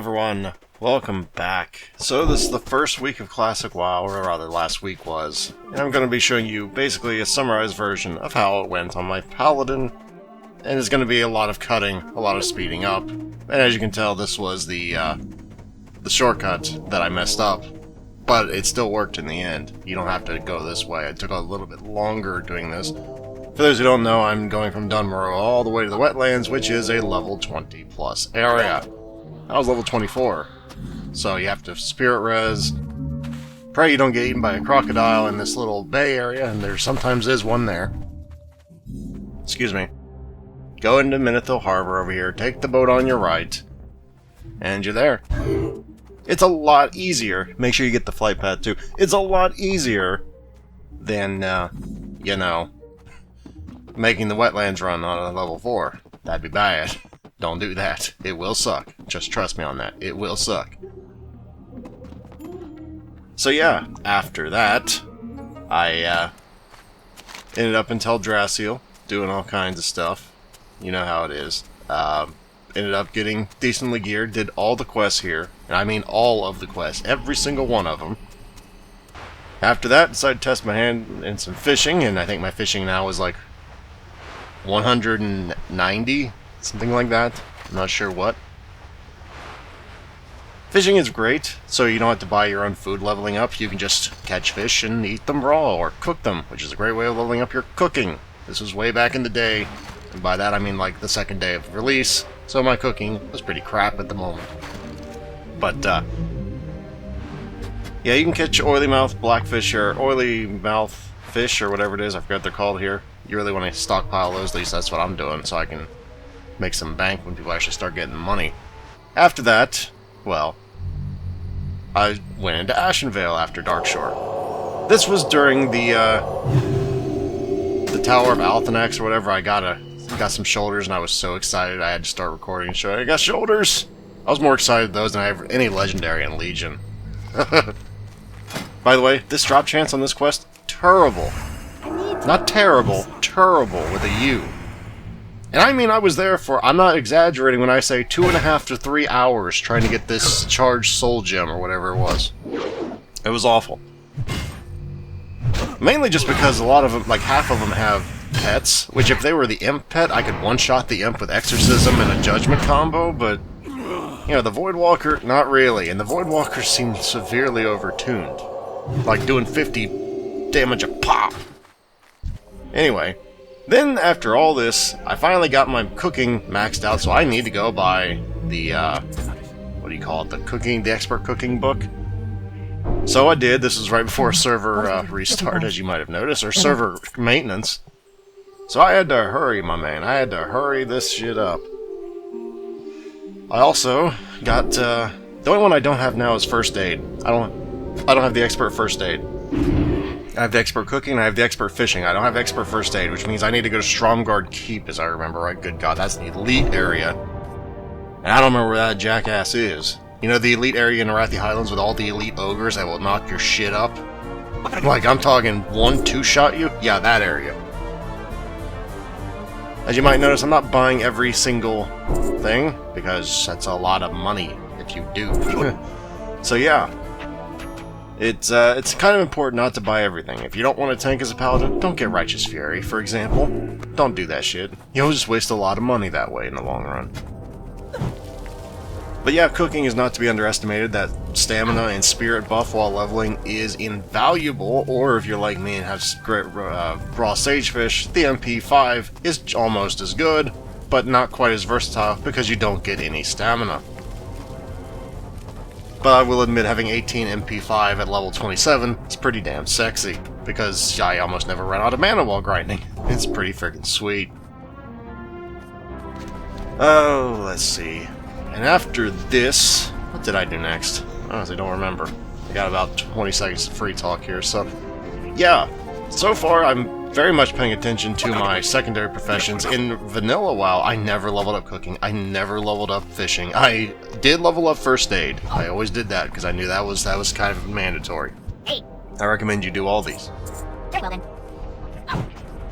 everyone, welcome back. So this is the first week of Classic WoW, or rather last week was, and I'm going to be showing you basically a summarized version of how it went on my Paladin, and it's going to be a lot of cutting, a lot of speeding up, and as you can tell this was the shortcut that I messed up, but it still worked in the end. You don't have to go this way. It took a little bit longer doing this. For those who don't know, I'm going from Dunmore all the way to the Wetlands, which is a level 20 plus area. I was level 24, so you have to spirit res, pray you don't get eaten by a crocodile in this little bay area, and there sometimes is one there. Excuse me. Go into Minothill Harbor over here, take the boat on your right, and you're there. It's a lot easier, make sure you get the flight path too, it's a lot easier than, you know, making the Wetlands run on a level 4. That'd be bad. Don't do that. It will suck. Just trust me on that. It will suck. So yeah, after that, I ended up in Teldrassil, doing all kinds of stuff. You know how it is. Ended up getting decently geared, did all the quests here. And I mean all of the quests. Every single one of them. After that, decided to test my hand in some fishing, and I think my fishing now is like 190, something like that. I'm not sure what. Fishing is great, so you don't have to buy your own food leveling up. You can just catch fish and eat them raw, or cook them, which is a great way of leveling up your cooking. This was way back in the day, and by that I mean like the second day of release, so my cooking was pretty crap at the moment. But, yeah, you can catch oily mouth blackfish, or oily mouth fish, or whatever it is, I forgot what they're called here. You really want to stockpile those, at least that's what I'm doing, so I can make some bank when people actually start getting money. After that, well, I went into Ashenvale after Darkshore. This was during the Tower of Althanax or whatever. I got some shoulders, and I was so excited I had to start recording and showing I got shoulders! I was more excited with those than I have any legendary in Legion. By the way, this drop chance on this quest, terrible. Not terrible, terrible with a U. And I mean, I was there for, I'm not exaggerating when I say 2.5 to 3 hours trying to get this charged soul gem or whatever it was. It was awful. Mainly just because a lot of them, like half of them have pets, which if they were the imp pet, I could one-shot the imp with exorcism and a judgment combo, but, you know, the Voidwalker, not really. And the Voidwalker seemed severely overtuned. Like doing 50 damage a pop. Anyway, then after all this, I finally got my cooking maxed out, so I need to go buy the, what do you call it, the expert cooking book. So I did. This was right before a server restart, as you might have noticed, or server maintenance. So I had to hurry, my man. I had to hurry this shit up. I also got, the only one I don't have now is first aid. I don't have the expert first aid. I have the expert cooking, and I have the expert fishing. I don't have expert first aid, which means I need to go to Stromgarde Keep, as I remember right. Good God, that's the elite area. And I don't remember where that jackass is. You know the elite area in Arathi Highlands with all the elite ogres that will knock your shit up? Like, I'm talking 1-2 shot you? Yeah, that area. As you might notice, I'm not buying every single thing, because that's a lot of money if you do. So yeah. It's kind of important not to buy everything. If you don't want to tank as a paladin, don't get Righteous Fury, for example. Don't do that shit. You'll just waste a lot of money that way in the long run. But yeah, cooking is not to be underestimated. That stamina and spirit buff while leveling is invaluable, or if you're like me and have great raw sagefish, the MP5 is almost as good, but not quite as versatile because you don't get any stamina. But I will admit having 18 MP5 at level 27 is pretty damn sexy, because I almost never run out of mana while grinding. It's pretty freaking sweet. Oh, let's see. And after this, what did I do next? I honestly don't remember. I got about 20 seconds of free talk here, so... yeah, so far I'm very much paying attention to my secondary professions. In vanilla WoW, I never leveled up cooking. I never leveled up fishing. I did level up first aid. I always did that because I knew that was kind of mandatory. I recommend you do all these. Very well then.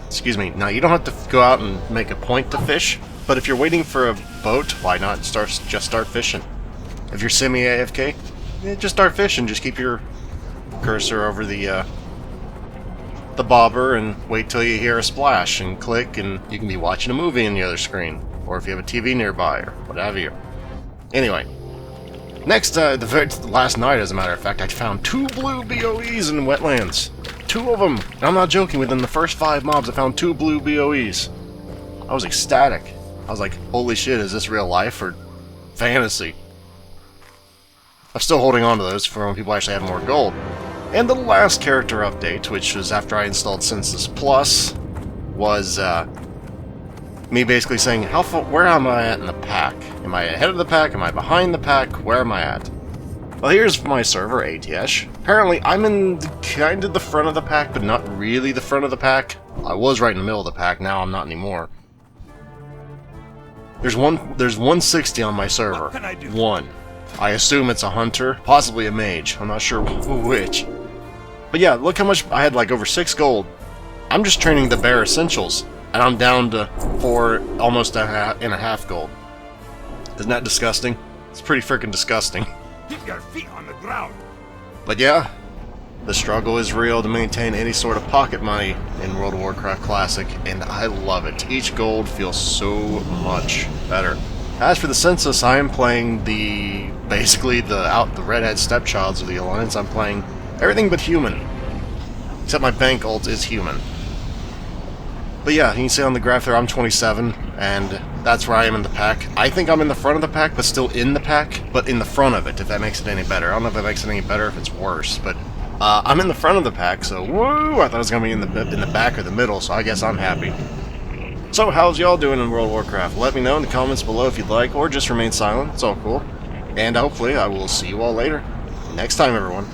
Excuse me. Now, you don't have to go out and make a point to fish, but if you're waiting for a boat, why not just start fishing? If you're semi-AFK, just start fishing. Just keep your cursor over the bobber and wait till you hear a splash and click, and you can be watching a movie on the other screen, or if you have a TV nearby, or what have you. Anyway, next, the last night, as a matter of fact, I found 2 blue BOEs in wetlands. 2 of them. And I'm not joking, within the first 5 mobs, I found 2 blue BOEs. I was ecstatic. I was like, holy shit, is this real life or fantasy? I'm still holding on to those for when people actually have more gold. And the last character update, which was after I installed Census Plus, was me basically saying, where am I at in the pack? Am I ahead of the pack? Am I behind the pack? Where am I at? Well, here's my server, ATS. Apparently, I'm in kind of the front of the pack, but not really the front of the pack. I was right in the middle of the pack, now I'm not anymore. There's 160 on my server. What can I do? 1. I assume it's a hunter, possibly a mage. I'm not sure which. But yeah, look how much I had, like over 6 gold. I'm just training the bare essentials, and I'm down to 4, almost a half gold. Isn't that disgusting? It's pretty freaking disgusting. Keep your feet on the ground. But yeah, the struggle is real to maintain any sort of pocket money in World of Warcraft Classic, and I love it. Each gold feels so much better. As for the Census, I am playing basically the redhead stepchilds of the Alliance. I'm playing everything but human. Except my bank ult is human. But yeah, you can see on the graph there I'm 27, and that's where I am in the pack. I think I'm in the front of the pack, but still in the pack, but in the front of it, if that makes it any better. I don't know if that makes it any better, if it's worse, but I'm in the front of the pack, so woo! I thought it was going to be in the back or the middle, so I guess I'm happy. So, how's y'all doing in World of Warcraft? Let me know in the comments below if you'd like, or just remain silent. It's all cool. And hopefully I will see you all later. Next time, everyone.